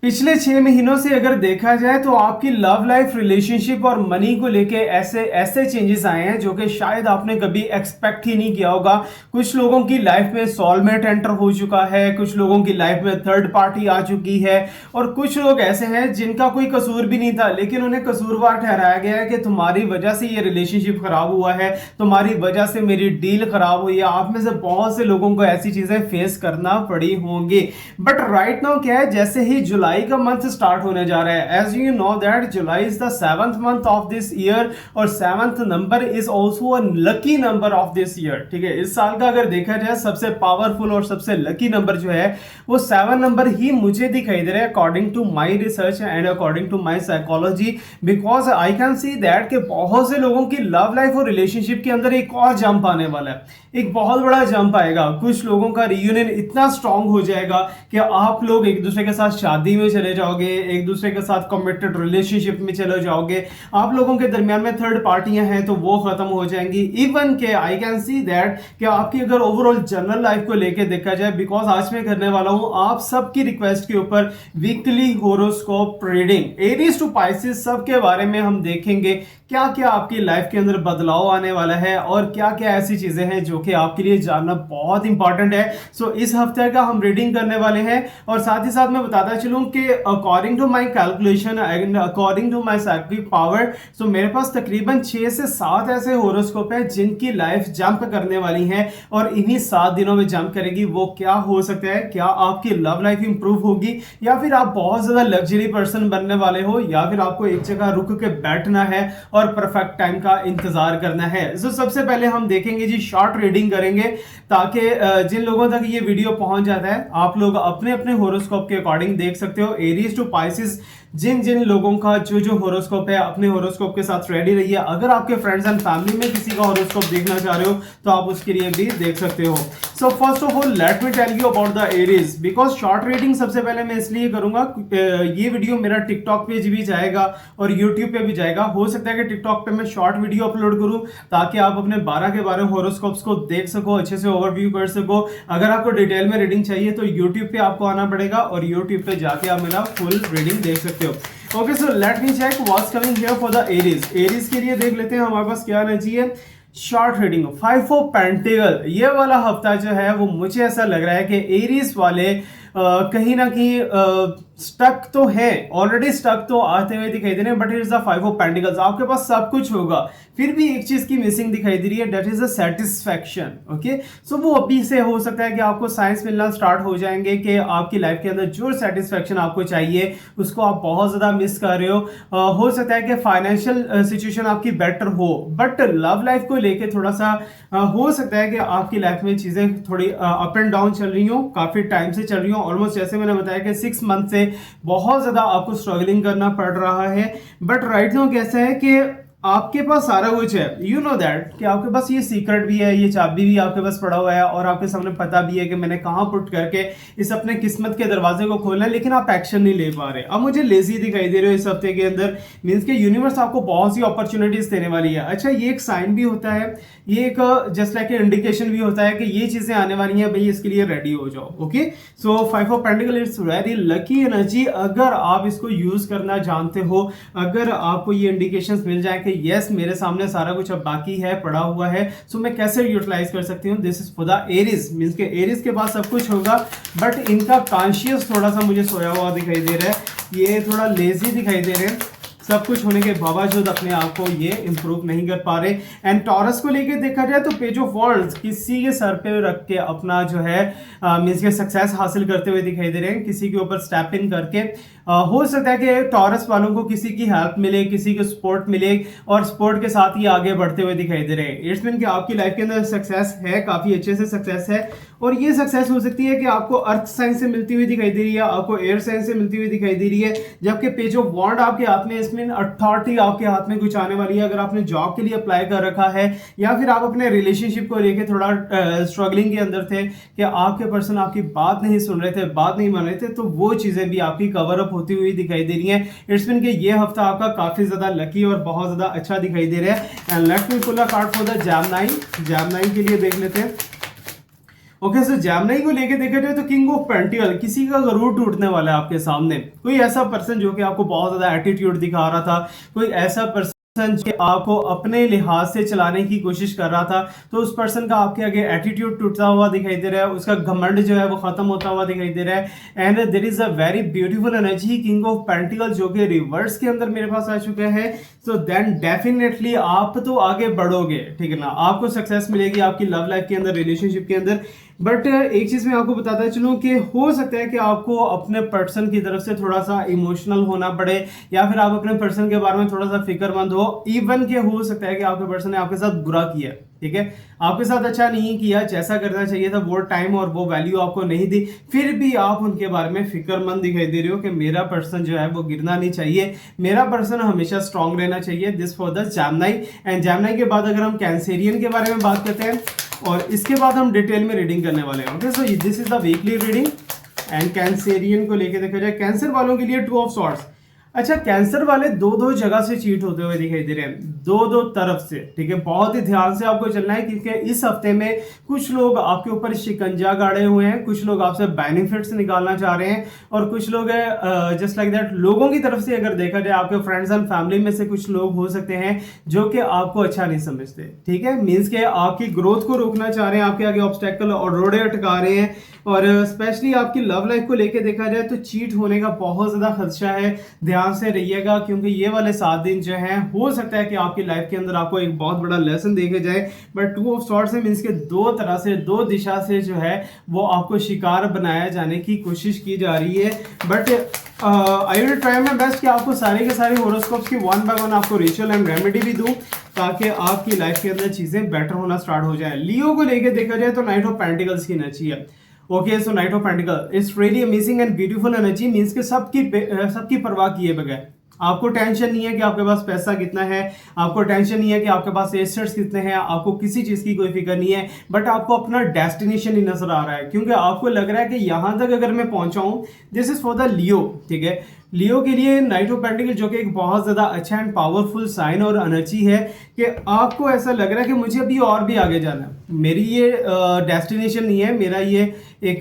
पिछले 6 महीनों से अगर देखा जाए तो आपकी लव लाइफ, रिलेशनशिप और मनी को लेके ऐसे ऐसे चेंजेस आए हैं जो कि शायद आपने कभी एक्सपेक्ट ही नहीं किया होगा। कुछ लोगों की लाइफ में सोलमेट एंटर हो चुका है, कुछ लोगों की लाइफ में थर्ड पार्टी आ चुकी है और कुछ लोग ऐसे हैं जिनका कोई कसूर भी नहीं था लेकिन उन्हें कसूरवार ठहराया गया है कि तुम्हारी वजह से ये रिलेशनशिप खराब हुआ है, तुम्हारी वजह से मेरी डील खराब हुई है। आप में से बहुत से लोगों को ऐसी चीजें फेस करना पड़ी होंगी। बट राइट नाउ क्या है, जैसे ही जुलाई का मंथ स्टार्ट होने जा रहा है, as you know that July is the 7th month of this year और 7th number is also a lucky number of this year. ठीक है, इस साल का अगर देखा जाए सबसे पावरफुल और सबसे लकी नंबर जो है वो 7 नंबर ही मुझे दिखाई दे रहा है according to my research and according to my psychology. Because I can see that कि बहुत से लोगों की लव लाइफ और रिलेशनशिप के अंदर एक और जंप आने वाला है, एक बहुत बड़ा जंप आएगा। कुछ लोगों का रियूनियन इतना स्ट्रांग हो जाएगा कि आप लोग एक दूसरे के साथ शादी में चले जाओगे, एक दूसरे के साथ कमिटेड रिलेशनशिप में चले जाओगे। आप लोगों के दरमियान में थर्ड पार्टियां हैं तो वो खत्म हो जाएंगी। इवन के आई कैन सी दैट कि आपकी अगर ओवरऑल जनरल लाइफ को लेके देखा जाए, बिकॉज आज मैं करने वाला हूं आप सबकी रिक्वेस्ट के ऊपर weekly horoscope reading Aries to Pisces, सबके बारे में हम देखेंगे क्या क्या आपकी लाइफ के अंदर बदलाव आने वाला है और क्या क्या ऐसी चीजें हैं जो कि आपके लिए जानना बहुत इंपॉर्टेंट है। सो इस हफ्ते का हम रीडिंग करने वाले हैं और साथ ही साथ मैं बताता चलूं कि according to my calculation and according to my psychic power, so मेरे पास तकरीबन 6 से 7 ऐसे होरोस्कोप है जिनकी लाइफ जंप करने वाली है और इन्हीं 7 दिनों में जंप करेगी। वो क्या हो सकता है, क्या आपकी लव लाइफ इंप्रूव होगी या फिर आप बहुत ज्यादा लग्जरी पर्सन बनने वाले हो या फिर आपको एक जगह रुक के बैठना है और परफेक्ट टाइम का इंतजार करना है। सो सबसे पहले हम देखेंगे जी, शॉर्ट रीडिंग करेंगे ताकि जिन लोगों तक ये वीडियो पहुंच जाता है आप लोग अपने अपने होरोस्कोप के अकॉर्डिंग देख सकते हो। एरीज टू पाइसेस, जिन जिन लोगों का जो जो होरोस्कोप है अपने होरोस्कोप के साथ रेडी रहिए। अगर आपके फ्रेंड्स एंड फैमिली में किसी का होरोस्कोप देखना चाह रहे हो तो आप उसके लिए भी देख सकते हो। So first of all let me tell you about the Aries, because short reading सबसे पहले मैं इसलिए करूंगा, ये वीडियो मेरा टिकटॉक पेज भी जाएगा और यूट्यूब पे भी जाएगा। हो सकता है कि टिकटॉक पे मैं शॉर्ट वीडियो अपलोड करूं ताकि आप अपने 12 के 12 होरोस्कोप्स को देख सको, अच्छे से ओवरव्यू कर सको। अगर आपको डिटेल में रीडिंग चाहिए तो यूट्यूब पे आपको आना पड़ेगा और यूट्यूब पे जाके आप मेरा फुल रीडिंग देख सकते हो। Okay, so let me check what's coming here for the Aries. Aries के लिए देख लेते हैं हमारे पास क्या एनर्जी है। शॉर्ट रीडिंग 5 ऑफ पेंटिकल, ये वाला हफ्ता जो है वो मुझे ऐसा लग रहा है कि एरीज वाले कहीं ना कहीं स्टक तो है, ऑलरेडी स्टक तो आते हुए दिखाई दे रहे हैं, but it's the 5 of pentacles. आपके पास सब कुछ होगा फिर भी एक चीज की मिसिंग दिखाई दे रही है, that is a satisfaction. Okay, so वो अभी से हो सकता है कि आपको साइंस मिलना स्टार्ट हो जाएंगे कि आपकी लाइफ के अंदर जो सेटिस्फैक्शन आपको चाहिए उसको आप बहुत ज्यादा मिस कर रहे हो सकता है कि फाइनेंशियल सिचुएशन आपकी बेटर हो, बट लव लाइफ को लेके थोड़ा सा हो सकता है कि आपकी लाइफ में चीजें थोड़ी अप एंड डाउन चल रही हो, काफी टाइम से चल रही हो। ऑलमोस्ट जैसे मैंने बताया कि 6 मंथ से बहुत ज्यादा आपको स्ट्रगलिंग करना पड़ रहा है। बट राइट नाउ कैसा है कि आपके पास सारा कुछ है, यू नो दैट कि आपके पास ये सीक्रेट भी है, ये चाबी भी आपके पास पड़ा हुआ है और आपके सामने पता भी है कि मैंने कहां पुट करके इस अपने किस्मत के दरवाजे को खोलना है, लेकिन आप एक्शन नहीं ले पा रहे। अब मुझे लेजी दिखाई दे रहे हो इस हफ्ते के अंदर, मींस के यूनिवर्स आपको बहुत सी अपॉर्चुनिटीज देने वाली है। अच्छा, ये एक साइन भी होता है, ये एक जस्ट लाइक इंडिकेशन भी होता है कि ये चीजें आने वाली हैं, भाई इसके लिए रेडी हो जाओ। Okay, so 5 of pentacle it's very lucky energy. अगर आप इसको यूज करना जानते हो, अगर आपको ये इंडिकेशंस मिल जाए कि यस मेरे सामने सारा कुछ अब बाकी है, पड़ा हुआ है, सो मैं कैसे यूटिलाइज कर सकती हूँ, this is for the Aries. Means के एरीज के पास सब कुछ होगा बट इनका कॉन्शियस थोड़ा सा मुझे सोया हुआ दिखाई दे रहा है, ये थोड़ा लेजी दिखाई दे रहे हैं, सब कुछ होने के बावजूद अपने आप को ये इंप्रूव नहीं कर पा रहे। एंड टॉरस को लेके देखा जाए तो पेज ऑफ वर्ल्ड्स किसी के सर पे रख के अपना जो है मींस के सक्सेस हासिल करते हुए दिखाई दे रहे हैं, किसी के ऊपर स्टेप इन करके। हो सकता है कि टॉरस वालों को किसी की हेल्प मिले, किसी को सपोर्ट मिले और सपोर्ट के साथ ही आगे बढ़ते हुए दिखाई दे रहे हैं। इट्स मीन कि आपकी लाइफ के अंदर सक्सेस है, काफी अच्छे से सक्सेस है और ये सक्सेस हो सकती है कि आपको अर्थ साइन से मिलती हुई दिखाई दे रही है, आपको एयर साइन से मिलती हुई दिखाई दे रही है, जबकि पेज ऑफ वॉन्ड आपके हाथ में, इसमें अथॉरिटी आपके हाथ में कुछ आने वाली है। अगर आपने जॉब के लिए अप्लाई कर रखा है या फिर आप अपने रिलेशनशिप को लेकर थोड़ा स्ट्रगलिंग के अंदर थे कि आपके पर्सन आपकी बात नहीं सुन रहे थे, बात नहीं मान रहे थे, तो वो चीजें भी आपकी कवर अप होती हुई दिखाई दे रही है। इट्स मीन कि ये हफ्ता आपका काफी ज्यादा लकी और बहुत ज्यादा अच्छा दिखाई दे रहा है। And let me pull a card for the Gemini. Gemini के लिए देख लेते हैं। ओके सो जेमिनी को लेके देखा जाए तो किंग ऑफ पेंटिकल, किसी का गरूर टूटने वाला है आपके सामने। कोई ऐसा पर्सन जो कि आपको बहुत ज्यादा एटीट्यूड दिखा रहा था, कोई ऐसा पर्सन जो आपको अपने लिहाज से चलाने की कोशिश कर रहा था, तो उस पर्सन का आपके आगे एटीट्यूड टूटता हुआ दिखाई दे रहा है, उसका घमंड जो है वो खत्म होता हुआ दिखाई दे रहा है। And there is a very beautiful energy king of pentacle जो कि रिवर्स के अंदर मेरे पास आ चुका है। सो देन डेफिनेटली आप तो आगे बढ़ोगे, ठीक है ना, आपको सक्सेस मिलेगी आपकी लव लाइफ के अंदर, रिलेशनशिप के अंदर। बट एक चीज मैं आपको बताता चलूं कि हो सकता है कि आपको अपने पर्सन की तरफ से थोड़ा सा इमोशनल होना पड़े, या फिर आप अपने पर्सन के बारे में थोड़ा सा फिक्रमंद हो। इवन के हो सकता है कि आपके पर्सन ने आपके साथ बुरा किया, ठीक है, आपके साथ अच्छा नहीं किया, जैसा करना चाहिए था वो टाइम और वो वैल्यू आपको नहीं दी, फिर भी आप उनके बारे में फिक्रमंद दिखाई दे रहे हो कि मेरा पर्सन जो है वो गिरना नहीं चाहिए, मेरा पर्सन हमेशा स्ट्रांग रहना चाहिए। This for the Gemini. And Gemini के बाद अगर हम कैंसेरियन के बारे में बात करते हैं, और इसके बाद हम डिटेल में रीडिंग करने वाले हैं। Okay so this is the weekly reading. And Cancerian को लेके देखा जाए, कैंसर वालों के लिए टू ऑफ सॉर्ड्स। अच्छा, कैंसर वाले दो दो जगह से चीट होते हुए दिखाई दे रहे हैं, दो दो तरफ से, ठीक है, बहुत ही ध्यान से आपको चलना है, क्योंकि इस हफ्ते में कुछ लोग आपके ऊपर शिकंजा गाड़े हुए हैं, कुछ लोग आपसे बेनिफिट्स निकालना चाह रहे हैं, और कुछ लोग जस्ट लाइक दैट लोगों की तरफ से अगर देखा जाए, आपके फ्रेंड्स एंड फैमिली में से कुछ लोग हो सकते हैं जो कि आपको अच्छा नहीं समझते, ठीक है, मीन्स के आपकी ग्रोथ को रोकना चाह रहे हैं, आपके आगे ऑब्स्टेकल और रोड़े अटका रहे हैं। और स्पेशली आपकी लव लाइफ को लेके देखा जाए तो चीट होने का बहुत ज्यादा खदशा है, ध्यान से रहिएगा, क्योंकि ये वाले 7 दिन जो हैं हो सकता है कि आपकी लाइफ के अंदर आपको एक बहुत बड़ा लेसन देखे जाए। But two of swords means के दो तरह से, दो दिशा से जो है वो आपको शिकार बनाया जाने की कोशिश की जा रही है। But I will try my best कि आपको सारे के सारे होरोस्कोप्स की वन बाय वन आपको रिचुअल एंड रेमेडी भी दूं, ताकि आपकी लाइफ के अंदर चीजें बेटर होना स्टार्ट हो जाए। लियो को लेके देखा जाए तो नाइट ऑफ पेंटिकल्स की एनर्जी है। Okay so night of pentacle it's really amazing and beautiful energy, means के सबकी परवाह किए बगैर, आपको टेंशन नहीं है कि आपके पास पैसा कितना है, आपको टेंशन नहीं है कि आपके पास एसेट्स कितने हैं, आपको किसी चीज की कोई फिक्र नहीं है, बट आपको अपना डेस्टिनेशन ही नजर आ रहा है, क्योंकि आपको लग रहा है कि यहां तक अगर मैं पहुंचाऊं, दिस इज फॉर द लियो, ठीक है। लियो के लिए नाइट ऑफ पेंटिकल जो कि एक बहुत ज्यादा अच्छा एंड पावरफुल साइन और एनर्जी है कि आपको ऐसा लग रहा है कि मुझे अभी और भी आगे जाना है, मेरी ये डेस्टिनेशन नहीं है, मेरा ये एक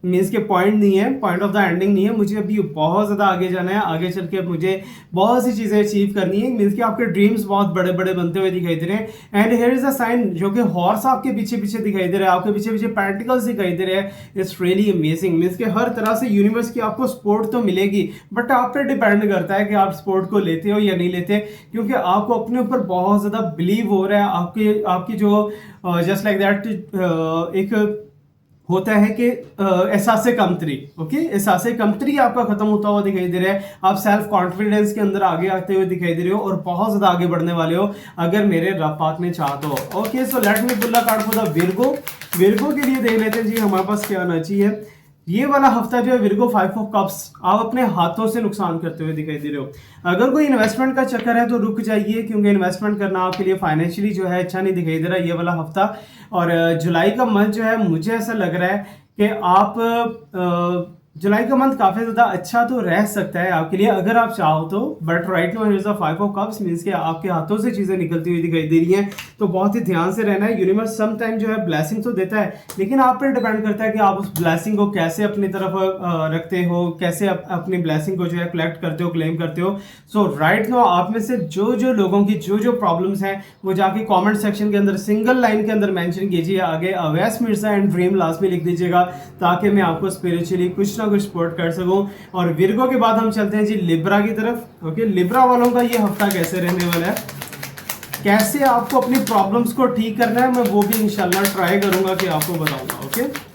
मीन्स के पॉइंट नहीं है, पॉइंट ऑफ द एंडिंग नहीं है, मुझे अभी बहुत ज्यादा आगे जाना है, आगे चल के मुझे बहुत सी चीजें अचीव करनी है, मीन्स कि आपके ड्रीम्स बहुत बड़े बड़े बनते हुए दिखाई दे रहे हैं। And here is a sign जो कि हॉर्स आपके पीछे पीछे दिखाई दे रहा है, आपके पीछे पीछे पेंटिकल्स दिखाई दे रहे हैं। इट्स रियली अमेजिंग, मीन्स कि हर तरह से यूनिवर्स की आपको सपोर्ट तो मिलेगी, बट आप पे डिपेंड करता है कि आप सपोर्ट को लेते हो या नहीं लेते, क्योंकि आपको अपने ऊपर बहुत ज्यादा बिलीव हो रहा है। आपकी जो जस्ट लाइक दैट एक होता है कि एहसास कमतरी, ओके, एहसास कमतरी आपका खत्म होता हुआ दिखाई दे रहा है, आप सेल्फ कॉन्फिडेंस के अंदर आगे आते हुए दिखाई दे रहे हो, और बहुत ज्यादा आगे बढ़ने वाले हो अगर मेरे रब पाक ने चाहा तो। Okay so let me pull the card for the Virgo. Virgo के लिए देख लेते हैं जी हमारे पास क्या एनर्जी है। ये वाला हफ्ता जो है विर्गो 5 ऑफ कप्स, आप अपने हाथों से नुकसान करते हुए दिखाई दे रहे हो। अगर कोई इन्वेस्टमेंट का चक्कर है तो रुक जाइए, क्योंकि इन्वेस्टमेंट करना आपके लिए फाइनेंशियली जो है अच्छा नहीं दिखाई दे रहा ये वाला हफ्ता। और जुलाई का मंथ जो है मुझे ऐसा लग रहा है कि आप जुलाई का मंथ काफी ज्यादा अच्छा तो रह सकता है आपके लिए अगर आप चाहो तो, but right now here is the 5 of cups, means के आपके हाथों से चीजें निकलती हुई दिखाई दे रही हैं, तो बहुत ही ध्यान से रहना है। यूनिवर्स सम टाइम जो है ब्लेसिंग तो देता है, लेकिन आप पर डिपेंड करता है कि आप उस ब्लेसिंग को कैसे अपनी तरफ रखते हो, कैसे अपनी ब्लेसिंग को जो है कलेक्ट करते हो, क्लेम करते हो। सो राइट नाउ आप में से जो जो लोगों की जो जो प्रॉब्लम्स हैं वो जाके कॉमेंट सेक्शन के अंदर सिंगल लाइन के अंदर मैंशन कीजिए, आगे Awais Mirza and dream last में लिख दीजिएगा, ताकि मैं आपको स्पिरिचुअली कुछ ना कुछ सपोर्ट कर सकूं। और विर्गो के बाद हम चलते हैं जी लिब्रा की तरफ। ओके, लिब्रा वालों का ये हफ्ता कैसे रहने वाला है, कैसे आपको अपनी प्रॉब्लम्स को ठीक करना है, मैं वो भी इंशाल्लाह ट्राई करूंगा कि आपको बताऊंगा। ओके,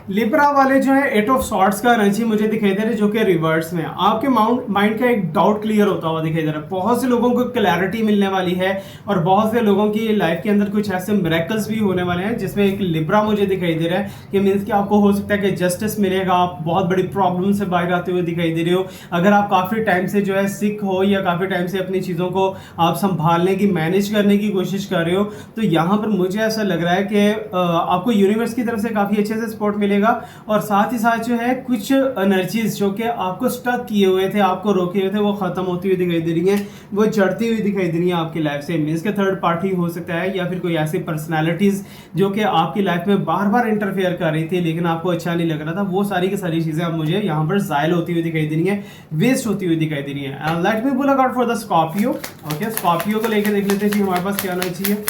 लिब्रा वाले जो है 8 ऑफ सॉर्ड्स का एनर्जी मुझे दिखाई दे रहा है, जो कि रिवर्स में आपके माइंड का एक डाउट क्लियर होता हुआ दिखाई दे रहा है। बहुत से लोगों को क्लैरिटी मिलने वाली है, और बहुत से लोगों की लाइफ के अंदर कुछ ऐसे मिरेकल्स भी होने वाले हैं, जिसमें एक लिब्रा मुझे दिखाई दे रहा है कि मीन्स कि आपको हो सकता है कि जस्टिस मिलेगा, आप बहुत बड़ी प्रॉब्लम से बाहर आते हुए दिखाई दे रहे हो। अगर आप काफी टाइम से जो है सिक हो, या काफी टाइम से अपनी चीजों को आप संभालने की, मैनेज करने की कोशिश कर रहे हो, तो यहाँ पर मुझे ऐसा लग रहा है कि आपको यूनिवर्स की तरफ से काफी अच्छे से सपोर्ट मिलेगा। मिलेगा। और साथ ही साथ जो है कुछ एनर्जीज जो कि आपको स्टक किए हुए थे, आपको रोके हुए थे, वो खत्म होती हुई दिखाई दे रही हैं, वो चढ़ती हुई दिखाई दे रही है आपकी लाइफ से। मीन्स के थर्ड पार्टी हो सकता है या फिर कोई ऐसी पर्सनैलिटीज जो कि आपकी लाइफ में बार बार इंटरफेयर कर रही थी लेकिन आपको अच्छा नहीं लग रहा था, वो सारी की सारी चीजें अब मुझे यहाँ पर जायल होती हुई दिखाई दे रही है, वेस्ट होती हुई दिखाई दे रही है। Let me pull a card for the Scorpio. Okay, Scorpio को लेकर देख लेते हैं कि हमारे पास क्या होना चाहिए।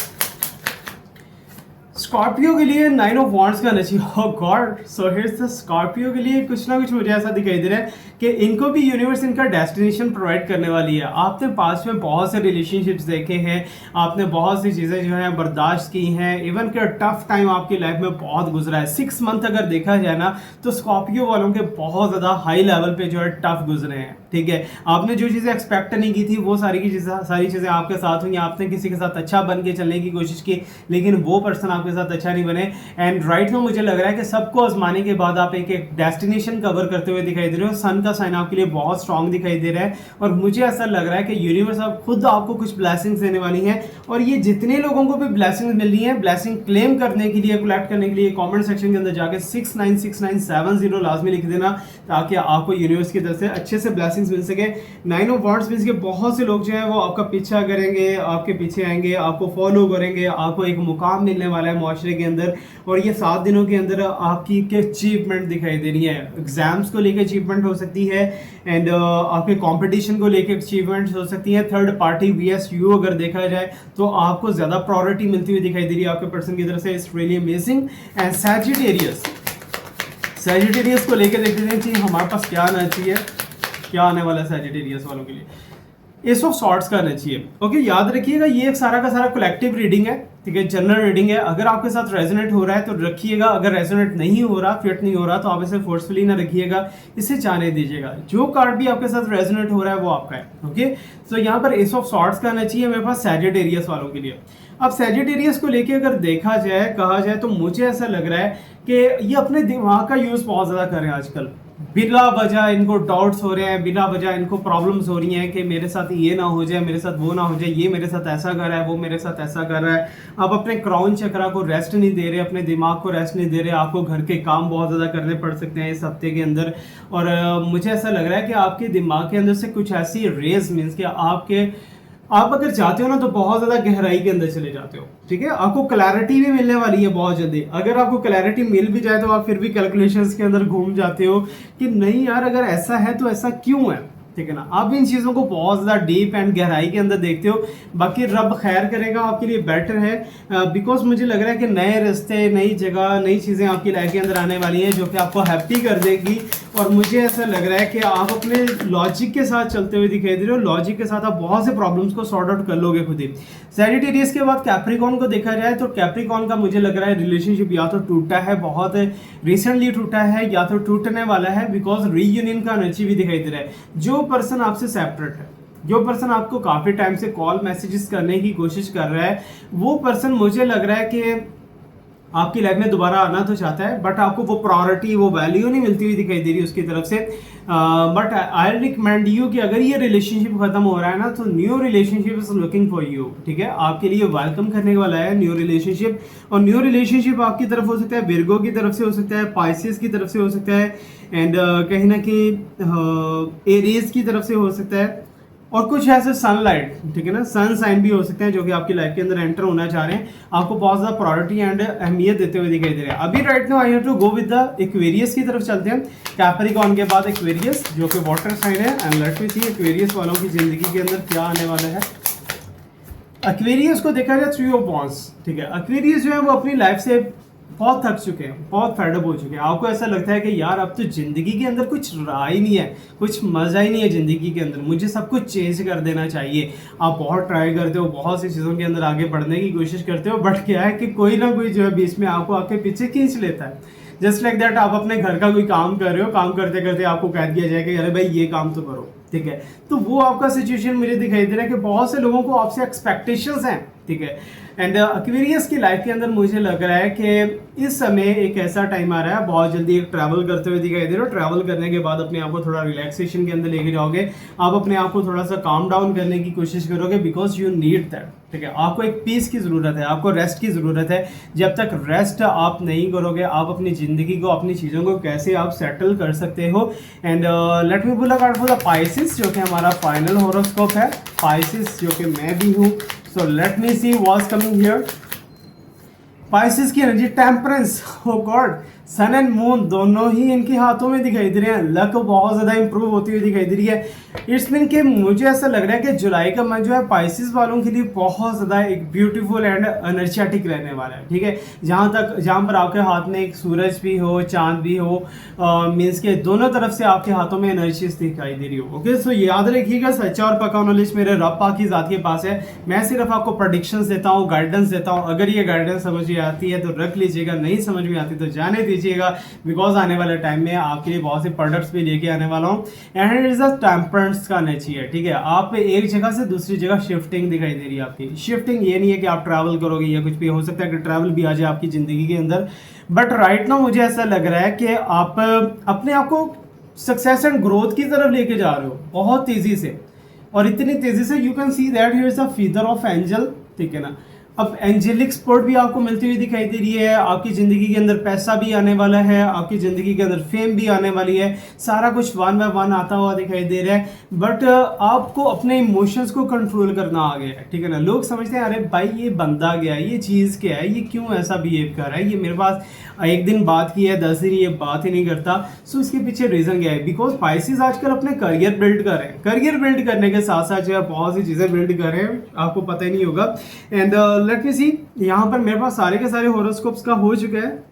स्कॉर्पियो के लिए 9 ऑफ वॉन्ड्स का नची। Oh God, so here's the Scorpio के लिए कुछ ना कुछ मुझे ऐसा दिखाई दे रहा है कि इनको भी यूनिवर्स इनका डेस्टिनेशन प्रोवाइड करने वाली है। आपने पास्ट में बहुत से रिलेशनशिप्स देखे हैं, आपने बहुत सी चीज़ें जो हैं बर्दाश्त की हैं, इवन के टफ टाइम आपकी लाइफ में बहुत गुजरा है। 6 मंथ अगर देखा जाए ना तो स्कॉर्पियो वालों के बहुत ज़्यादा हाई लेवल पे जो है टफ गुजरे हैं। ठीक है, आपने जो चीज़ें एक्सपेक्ट नहीं की थी वो सारी चीज़ें आपके साथ हुई। आपने किसी के साथ अच्छा बन के चलने की कोशिश की लेकिन वो पर्सन आपके साथ अच्छा नहीं बने। एंड राइट में मुझे लग रहा है कि सबको आजमाने के बाद आप एक डेस्टिनेशन कवर करते हुए दिखाई दे रहे हो। सन का साइन आपके लिए बहुत स्ट्रांग दिखाई दे रहा है और मुझे ऐसा लग रहा है कि यूनिवर्स अब खुद आपको कुछ ब्लेसिंग्स देने वाली है। और ये जितने लोगों को भी ब्लेसिंग्स मिल रही है, ब्लेसिंग क्लेम करने के लिए, कलेक्ट करने के लिए कमेंट सेक्शन के अंदर जाके 696970 लाजमी लिख देना ताकि आपको यूनिवर्स की तरफ से अच्छे से ब्लेसिंग्स मिल सके। 9 ऑफ वॉन्ड्स मींस के बहुत से लोग जो है वो आपका पीछा करेंगे, आपके पीछे आएंगे, आपको फॉलो करेंगे, आपको एक मुकाम मिलने वाला है मुआशरे के अंदर। और ये 7 दिनों के अंदर आपकी अचीवमेंट दिखाई दे रही है। एग्जाम्स को लेकर अचीवमेंट हो सकती है एंड आपके कंपटीशन को लेकर अचीवमेंट्स हो सकती है। थर्ड पार्टी VSU अगर देखा जाए तो आपको ज़्यादा प्रायोरिटी मिलती हुई दिखाई दे रही है आपके पर्सन की तरफ से। It's really amazing. And Sagittarius को लेकर देखते हैं कि हमारे पास क्या आना चाहिए, क्या आने वाला है सैजिटेरियस वालों के लिए। एस ऑफ सॉर्ट्स का आना चाहिए। ओके, याद रखिएगा ये एक सारा का सारा कलेक्टिव रीडिंग है, ठीक है, जनरल रीडिंग है। अगर आपके साथ रेजोनेट हो रहा है तो रखिएगा, अगर रेजोनेट नहीं हो रहा, फिट नहीं हो रहा तो आप इसे फोर्सफुली ना रखिएगा, इसे जाने दीजिएगा। जो कार्ड भी आपके साथ रेजोनेट हो रहा है वो आपका है। ओके, तो यहाँ पर एस ऑफ सॉर्ट्स का आना चाहिए मेरे पास सैजिटेरियस वालों के लिए। अब सैजिटेरियस को लेके अगर देखा जाए, कहा जाए तो मुझे ऐसा लग रहा है कि ये अपने दिमाग का यूज बहुत ज्यादा कर रहे हैं आजकल। बिना वजह इनको डाउट्स हो रहे हैं, बिना वजह इनको प्रॉब्लम्स हो रही हैं कि मेरे साथ ये ना हो जाए, मेरे साथ वो ना हो जाए, ये मेरे साथ ऐसा कर रहा है, वो मेरे साथ ऐसा कर रहा है। आप अपने क्राउन चक्रा को रेस्ट नहीं दे रहे, अपने दिमाग को रेस्ट नहीं दे रहे। आपको घर के काम बहुत ज़्यादा करने पड़ सकते हैं इस हफ्ते के अंदर। और मुझे ऐसा लग रहा है कि आपके दिमाग के अंदर से कुछ ऐसी रेज मीन्स कि आप अगर चाहते हो ना तो बहुत ज्यादा गहराई के अंदर चले जाते हो। ठीक है, आपको क्लैरिटी भी मिलने वाली है बहुत जल्दी। अगर आपको क्लैरिटी मिल भी जाए तो आप फिर भी कैलकुलेशंस के अंदर घूम जाते हो कि नहीं यार अगर ऐसा है तो ऐसा क्यों है। ठीक है ना, आप इन चीज़ों को बहुत ज़्यादा डीप एंड गहराई के अंदर देखते हो। बाकी रब खैर करेगा, आपके लिए बेटर है बिकॉज मुझे लग रहा है कि नए रास्ते, नई जगह, नई चीज़ें आपकी लाइफ के अंदर आने वाली हैं जो कि आपको हैप्पी कर देगी। और मुझे ऐसा लग रहा है कि आप अपने लॉजिक के साथ चलते हुए दिखाई दे रहे हो। लॉजिक के साथ आप बहुत से प्रॉब्लम्स को सॉर्ट आउट कर लोगे खुद ही। सैजिटेरियस के बाद कैप्रिकॉर्न को देखा जाए तो कैप्रिकॉर्न का मुझे लग रहा है रिलेशनशिप या तो टूटा है, बहुत रिसेंटली टूटा है, या तो टूटने वाला है बिकॉज रीयूनियन का एनर्जी भी दिखाई दे रहा है। जो पर्सन आपसे सेपरेट है, जो पर्सन आपको काफी टाइम से कॉल मैसेजेस करने की कोशिश कर रहा है, वो पर्सन मुझे लग रहा है कि आपकी लाइफ में दोबारा आना तो चाहता है बट आपको वो प्रायोरिटी, वो वैल्यू नहीं मिलती हुई दिखाई दे रही उसकी तरफ से। बट आई रिकमेंड यू कि अगर ये रिलेशनशिप खत्म हो रहा है ना तो new relationship is looking for you. ठीक है, आपके लिए वेलकम करने वाला है न्यू रिलेशनशिप। और न्यू रिलेशनशिप आपकी तरफ हो सकता है, विर्गो की तरफ से हो सकता है, पाइसेस की तरफ से हो सकता है एंड कहीं ना कहीं एरीज की तरफ से हो सकता है। और कुछ ऐसे सनलाइट, ठीक है ना, सन साइन भी हो सकते हैं जो कि आपकी लाइफ के अंदर एंटर होना चाह रहे हैं, आपको बहुत ज़्यादा प्रायोरिटी एंड अहमियत देते हुए दिखाई दे रहे हैं। अभी right now I have to go with the Aquarius की तरफ चलते हैं। कैप्रिकॉर्न के बाद एक्वेरियस जो कि वाटर साइन है and let me see Aquarius वालों की जिंदगी के अंदर क्या आने वाला है। एक्वेरियस को देखा जाए 3 ऑफ वॉन्ड्स। ठीक है, एक्वेरियस जो है वो अपनी लाइफ से बहुत थक चुके हैं, बहुत फेडअप हो चुके हैं। आपको ऐसा लगता है कि यार अब तो जिंदगी के अंदर कुछ रहा ही नहीं है, कुछ मजा ही नहीं है जिंदगी के अंदर, मुझे सब कुछ चेंज कर देना चाहिए। आप बहुत ट्राई करते हो, बहुत सी चीज़ों के अंदर आगे बढ़ने की कोशिश करते हो बट क्या है कि कोई ना कोई जो है बीच में आपको आपके पीछे खींच लेता है। जस्ट लाइक दैट, आप अपने घर का कोई काम कर रहे हो, काम करते करते आपको कह दिया जाए कि अरे भाई ये काम तो करो। ठीक है, तो वो आपका सिचुएशन मुझे दिखाई दे रहा है कि बहुत से लोगों को आपसे एक्सपेक्टेशंस हैं ठीक है। एंड एक्वेरियस की लाइफ के अंदर मुझे लग रहा है कि इस समय एक ऐसा टाइम आ रहा है, बहुत जल्दी एक ट्रैवल करते हुए दिखाई दे रहे हो। ट्रैवल करने के बाद अपने आप को थोड़ा रिलैक्सेशन के अंदर लेके जाओगे, आप अपने आप को थोड़ा सा काम डाउन करने की कोशिश करोगे, बिकॉज यू नीड दैट। ठीक है, आपको एक पीस की ज़रूरत है, आपको रेस्ट की ज़रूरत है। जब तक रेस्ट आप नहीं करोगे, आप अपनी ज़िंदगी को, अपनी चीज़ों को कैसे आप सेटल कर सकते हो। And let me pull a card for the Pisces, जो कि हमारा फाइनल हॉरोस्कोप है। पाइसेस जो कि मैं भी हूँ, so let me see what's coming here. Pisces की energy temperance, oh God, sun and moon दोनों ही इनके हाथों में दिखाई दे रहे हैं। लक बहुत ज़्यादा इंप्रूव होती हुई दिखाई दे रही है। इट्स मीन कि मुझे ऐसा लग रहा है कि जुलाई का मंथ जो है पाइसेस वालों के लिए बहुत ज़्यादा एक ब्यूटीफुल एंड एनर्जेटिक रहने वाला है। ठीक है, जहाँ पर आपके हाथ में एक सूरज भी हो, चांद भी हो, मीन्स के दोनों तरफ से आपके हाथों में एनर्जीज दिखाई दे रही हो। ओके, सो याद रखिएगा, सच्चा और पक्का नॉलेज मेरे रब पाक की ज़ात के पास है। मैं सिर्फ आपको प्रेडिक्शंस देता हूँ, गाइडेंस देता हूँ। अगर ये गाइडेंस समझ में आती है तो रख लीजिएगा, नहीं समझ में आती तो जाने दीजिएगा, बिकॉज आने वाले टाइम में आपके लिए बहुत से प्रोडक्ट्स भी लेके आने वाला हूँ। And it is a temperance का नेचर है। ठीक है, आप एक जगह से दूसरी जगह शिफ्टिंग दिखाई दे रही है आपकी। शिफ्टिंग ये नहीं है कि आप ट्रैवल करोगे या कुछ भी, हो सकता है कि ट्रैवल भी आ जाए आपकी जिंदगी के अंदर, बट राइट नाउ मुझे ऐसा लग रहा है कि आप अपने आप को सक्सेस एंड ग्रोथ की तरफ लेके जा रहे हो बहुत तेजी से, और इतनी तेजी से you can see that here is a feather of angel. ठीक है ना, अब एंजेलिक सपोर्ट भी आपको मिलती हुई दिखाई दे रही है। आपकी ज़िंदगी के अंदर पैसा भी आने वाला है, आपकी ज़िंदगी के अंदर फेम भी आने वाली है। सारा कुछ वन बाय वन आता हुआ दिखाई दे रहा है, बट आपको अपने इमोशंस को कंट्रोल करना आ गया है। ठीक है ना, लोग समझते हैं अरे भाई ये बंदा गया है, ये चीज़ क्या है, ये क्यों ऐसा बिहेव कर रहा है, ये मेरे पास एक दिन बात की है 10 दिन ये बात ही नहीं करता। सो इसके पीछे रीज़न क्या है, बिकॉज पाइसेस आजकल अपने करियर बिल्ड कर रहे हैं। करियर बिल्ड करने के साथ साथ जो है बहुत सी चीज़ें बिल्ड कर रहे हैं, आपको पता ही नहीं होगा। एंड लेट मी सी, यहाँ पर मेरे पास सारे के सारे हॉरोस्कोप्स का हो चुका है।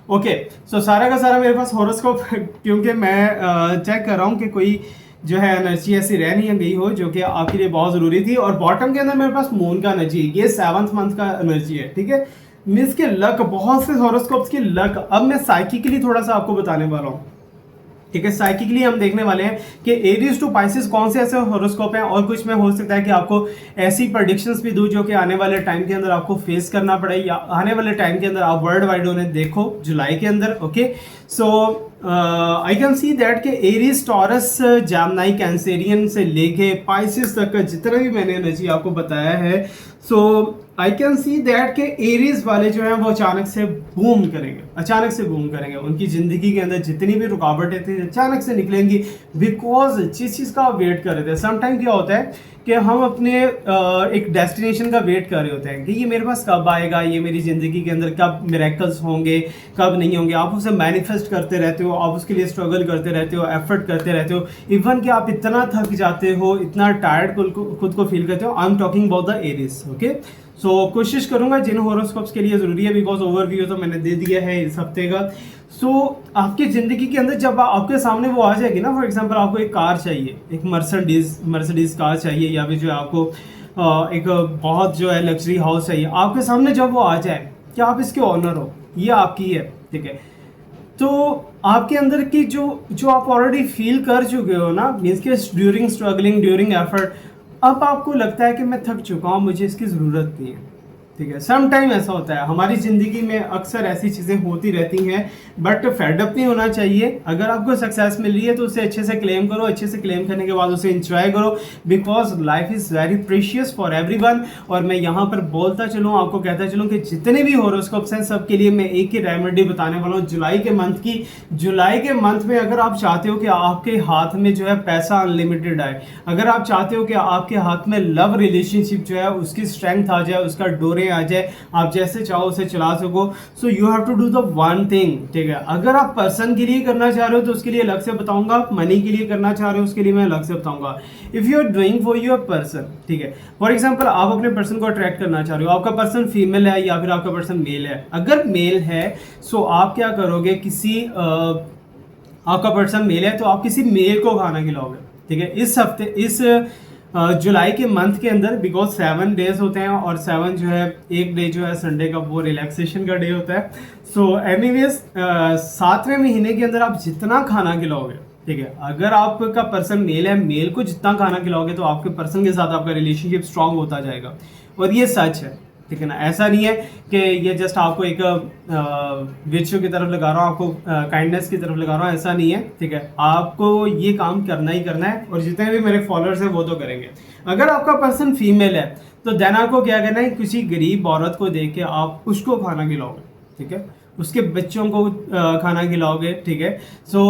ओके, सो सारा का सारा मेरे पास हॉरोस्कोप क्योंकि मैं चेक कर रहा हूँ कि कोई जो है एनर्जी ऐसी रह नहीं गई हो जो कि आपके लिए बहुत ज़रूरी थी। और बॉटम के अंदर मेरे पास मून का एनर्जी, ये 7th मंथ का एनर्जी है। ठीक है, मीन्स के लक, बहुत से हॉरोस्कोप्स की लक। अब मैं साइकिकली थोड़ा सा आपको बताने वाला हूँ। ठीक है, साइकिकली हम देखने वाले हैं कि एरीज टू पाइसेस कौन से ऐसे हॉरोस्कोप हैं, और कुछ में हो सकता है कि आपको ऐसी प्रेडिक्शंस भी दूं जो कि आने वाले टाइम के अंदर आपको फेस करना पड़े, या आने वाले टाइम के अंदर आप वर्ल्ड वाइड उन्हें देखो जुलाई के अंदर। Okay, so I can see that कि एरीज, टॉरस, जामनाई, कैंसेरियन से लेके पाइसेस तक का जितना भी मैंने एनर्जी आपको बताया है, सो आई कैन सी दैट के एरीज वाले जो हैं वो अचानक से बूम करेंगे, अचानक से बूम करेंगे। उनकी ज़िंदगी के अंदर जितनी भी रुकावटें थी अचानक से निकलेंगी, बिकॉज जिस चीज़ का आप वेट कर रहे थे। समटाइम क्या होता है कि हम अपने एक डेस्टिनेशन का वेट कर रहे होते हैं कि ये मेरे पास कब आएगा, ये मेरी ज़िंदगी के अंदर कब मिरेकल्स होंगे, कब नहीं होंगे। आप उसे मैनिफेस्ट करते रहते हो, आप उसके लिए स्ट्रगल करते रहते हो, एफर्ट करते रहते हो, इवन कि आप इतना थक जाते हो, इतना टायर्ड खुद को फील करते हो। I am talking about the Aries. Okay, so कोशिश करूंगा जिन हॉरोस्कोप्स के लिए ज़रूरी है, बिकॉज ओवरव्यू तो मैंने दे दिया है इस हफ्ते का। सो आपकी ज़िंदगी के अंदर जब आपके सामने वो आ जाएगी ना, फॉर एग्जांपल आपको एक कार चाहिए, एक मर्सिडीज कार चाहिए, या फिर जो है आपको एक बहुत जो है लग्जरी हाउस चाहिए, आपके सामने जब वो आ जाए कि आप इसके ऑनर हो, ये आपकी है। ठीक है, तो आपके अंदर की जो आप ऑलरेडी फील कर चुके हो ना, मीन्स के ड्यूरिंग स्ट्रगलिंग, ड्यूरिंग एफर्ट, अब आपको लगता है कि मैं थक चुका हूँ, मुझे इसकी ज़रूरत नहीं है। ठीक है, सम टाइम ऐसा होता है हमारी ज़िंदगी में, अक्सर ऐसी चीज़ें होती रहती हैं, बट फेडअप नहीं होना चाहिए। अगर आपको सक्सेस मिल रही है तो उसे अच्छे से क्लेम करो, अच्छे से क्लेम करने के बाद उसे इंजॉय करो, because life is very precious for everyone. और मैं यहाँ पर बोलता चलूँ, आपको कहता चलूँ कि जितने भी हॉरोस्कोप्स हैं सबके लिए मैं एक ही रेमेडी बताने वाला हूँ जुलाई के मंथ की। जुलाई के मंथ में अगर आप चाहते हो कि आपके हाथ में जो है पैसा अनलिमिटेड आए, अगर आप चाहते हो कि आपके हाथ में लव रिलेशनशिप जो है उसकी स्ट्रेंथ आ जाए, उसका डोरे आ जाए, आप जैसे चाहो उसे चला सको, so you have to do the one thing. ठीक है, अगर आप पर्सन के लिए करना चाह रहे हो तो उसके लिए अलग से बताऊंगा, आप मनी के लिए करना चाह रहे हो उसके लिए मैं अलग से बताऊंगा। If you are doing for your person, ठीक है, फॉर एग्जांपल आप अपने पर्सन को अट्रैक्ट करना चाह रहे हो, आपका पर्सन फीमेल है या फिर आपका पर्सन मेल है। अगर मेल है सो आप क्या करोगे, आपका पर्सन मेल है तो आप किसी मेल को खाना खिलाओगे। ठीक है, इस हफ्ते, इस जुलाई के मंथ के अंदर, बिकॉज 7 डेज होते हैं और 7 जो है, एक डे जो है संडे का वो रिलैक्सेशन का डे होता है। सो एनीवेज 7वें महीने के अंदर आप जितना खाना खिलाओगे, ठीक है। अगर आपका पर्सन मेल है, मेल को जितना खाना खिलाओगे तो आपके पर्सन के साथ आपका रिलेशनशिप स्ट्रांग होता जाएगा, और ये सच है, ठीक है ना। ऐसा नहीं है कि ये जस्ट आपको एक विचु की तरफ लगा रहा हूँ, आपको काइंडनेस की तरफ लगा रहा हूँ, ऐसा नहीं है, ठीक है। आपको ये काम करना ही करना है, और जितने भी मेरे फॉलोअर्स हैं वो तो करेंगे। अगर आपका पर्सन फीमेल है तो देन आपको क्या करना है, किसी गरीब औरत को देख के आप उसको खाना खिलाओगे, ठीक है, उसके बच्चों को खाना खिलाओगे, ठीक है। सो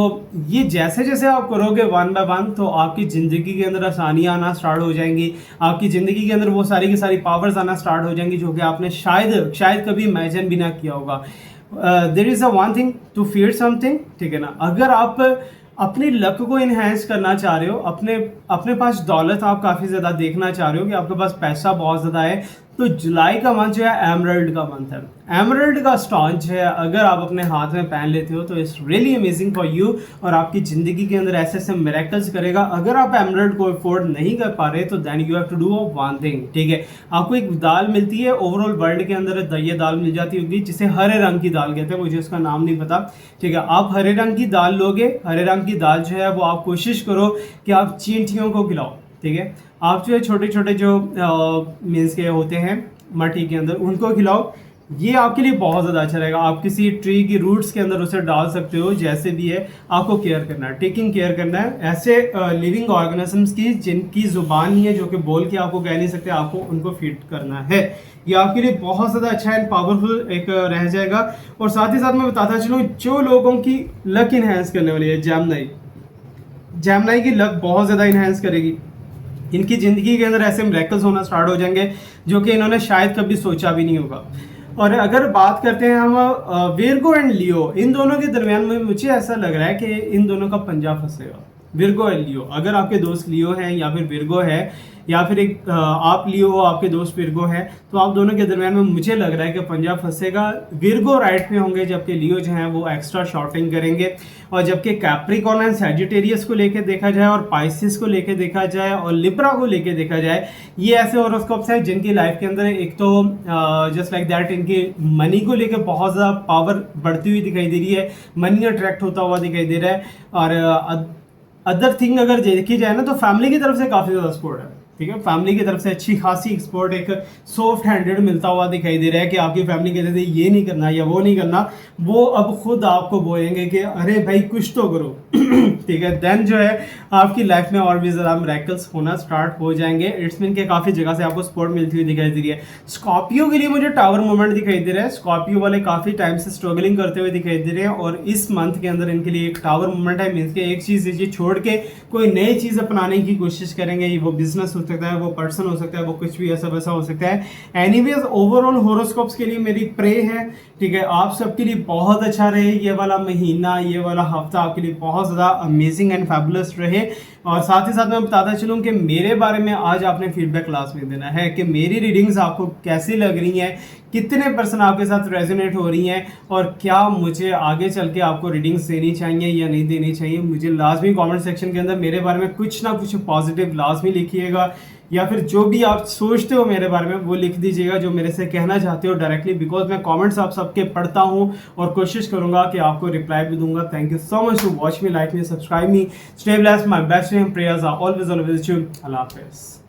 ये जैसे जैसे आप करोगे वन बाय वन, तो आपकी ज़िंदगी के अंदर आसानियाँ आना स्टार्ट हो जाएंगी, आपकी ज़िंदगी के अंदर वो सारी की सारी पावर्स आना स्टार्ट हो जाएंगी जो कि आपने शायद कभी इमेजिन भी ना किया होगा। There is a one thing to feel something, ठीक है ना। अगर आप अपनी लक को इन्हेंस करना चाह रहे हो, अपने पास दौलत आप काफ़ी ज़्यादा देखना चाह रहे हो कि आपके पास पैसा बहुत ज़्यादा है, तो जुलाई का मंथ जो है एमरल्ड का मंथ है। एमरल्ड का स्टोन जो है अगर आप अपने हाथ में पहन लेते हो तो it's really amazing for you, और आपकी ज़िंदगी के अंदर ऐसे ऐसे मिरेकल्स करेगा। अगर आप एमरल्ड को अफोर्ड नहीं कर पा रहे तो then you have to do one thing, ठीक है। आपको एक दाल मिलती है, ओवरऑल वर्ल्ड के अंदर ये दाल मिल जाती होगी जिसे हरे रंग की दाल कहते हैं, मुझे उसका नाम नहीं पता, ठीक है। आप हरे रंग की दाल लोगे, हरे रंग की दाल जो है वो आप कोशिश करो कि आप चींटियों को खिलाओ, ठीक है। आप जो है छोटे छोटे जो मीन्स के होते हैं मट्टी के अंदर उनको खिलाओ, ये आपके लिए बहुत ज़्यादा अच्छा रहेगा। आप किसी ट्री की रूट्स के अंदर उसे डाल सकते हो, जैसे भी है आपको केयर करना है, टेकिंग केयर करना है ऐसे लिविंग ऑर्गेनिजम्स की जिनकी ज़ुबान ही है, जो कि बोल के आपको कह नहीं सकते, आपको उनको फीड करना है। ये आपके लिए बहुत ज़्यादा अच्छा एंड पावरफुल एक रह जाएगा। और साथ ही साथ मैं बताता चलूँ, जो लोगों की लक इन्हेंस करने वाली है, जैमनाई की लक बहुत ज़्यादा इन्हेंस करेगी। इनकी ज़िंदगी के अंदर ऐसे मिरेकल्स होना स्टार्ट हो जाएंगे जो कि इन्होंने शायद कभी सोचा भी नहीं होगा। और अगर बात करते हैं हम विर्गो एंड लियो, इन दोनों के दरमियान में मुझे ऐसा लग रहा है कि इन दोनों का पंजा फंसेगा। विर्गो एंड लियो, अगर आपके दोस्त लियो हैं या फिर विर्गो है, या फिर एक आप लियो हो आपके दोस्त विर्गो है, तो आप दोनों के दरमियान में मुझे लग रहा है कि पंजा फंसेगा। विर्गो राइट पे होंगे जबकि लियो जो है वो एक्स्ट्रा शॉर्टिंग करेंगे। और जबकि कैप्रिकॉर्न एंड सैजिटेरियस को लेके देखा जाए, और पाइसिस को लेके देखा जाए, और लिब्रा को लेके देखा जाए, ये ऐसे हॉरोस्कोप्स हैं जिनकी लाइफ के अंदर एक तो जस्ट लाइक दैट इनकी मनी को लेके बहुत ज़्यादा पावर बढ़ती हुई दिखाई दे रही है, मनी अट्रैक्ट होता हुआ दिखाई दे रहा है। और अदर थिंग अगर देखी जाए ना, तो फैमिली की तरफ से काफ़ी ज़्यादा सपोर्ट है, ठीक है। फैमिली की तरफ से अच्छी खासी एक्सपोर्ट, एक सॉफ्ट हैंडेड मिलता हुआ दिखाई दे रहा है कि आपकी फैमिली कहते थे ये नहीं करना या वो नहीं करना, वो अब खुद आपको बोलेंगे कि अरे भाई कुछ तो करो ठीक है। देन जो है आपकी लाइफ में और भी ज़्यादा मिरेकल्स होना स्टार्ट हो जाएंगे। इट्स मीन के काफ़ी जगह से आपको सपोर्ट मिलती हुई दिखाई दे रही है। स्कॉर्पियो के लिए मुझे टावर मूवमेंट दिखाई दे रहा है। स्कॉर्पियो वाले काफ़ी टाइम से स्ट्रगलिंग करते हुए दिखाई दे रहे हैं, और इस मंथ के अंदर इनके लिए एक टावर मूवमेंट है। मीन्स के एक चीज़ ये छोड़ के कोई नई चीज़ अपनाने की कोशिश करेंगे। वो बिजनेस हो सकता है, वो पर्सन हो सकता है, वो कुछ भी ऐसा वैसा हो सकता है। एनीवेज ओवरऑल होरोस्कोप्स के लिए मेरी प्रे है, ठीक है, आप सबके लिए बहुत अच्छा रहे ये वाला महीना, ये वाला हफ्ता आपके लिए बहुत ज़्यादा अमेजिंग एंड फैबुलस रहे। और साथ ही साथ मैं बताता चलूँ कि मेरे बारे में आज आपने फीडबैक क्लास में देना है कि मेरी रीडिंग्स आपको कैसी लग रही हैं, कितने पर्सन आपके साथ रेजोनेट हो रही हैं, और क्या मुझे आगे चल के आपको रीडिंग्स देनी चाहिए या नहीं देनी चाहिए। मुझे लाजमी कमेंट सेक्शन के अंदर मेरे बारे में कुछ ना कुछ पॉजिटिव लाजमी लिखिएगा, या फिर जो भी आप सोचते हो मेरे बारे में वो लिख दीजिएगा, जो मेरे से कहना चाहते हो डायरेक्टली, बिकॉज मैं कमेंट्स आप सबके पढ़ता हूँ और कोशिश करूँगा कि आपको रिप्लाई भी दूंगा। Thank you so much to watch me, like me, subscribe me, stay blessed, my best prayers are always always you. अल्लाह हाफिज़।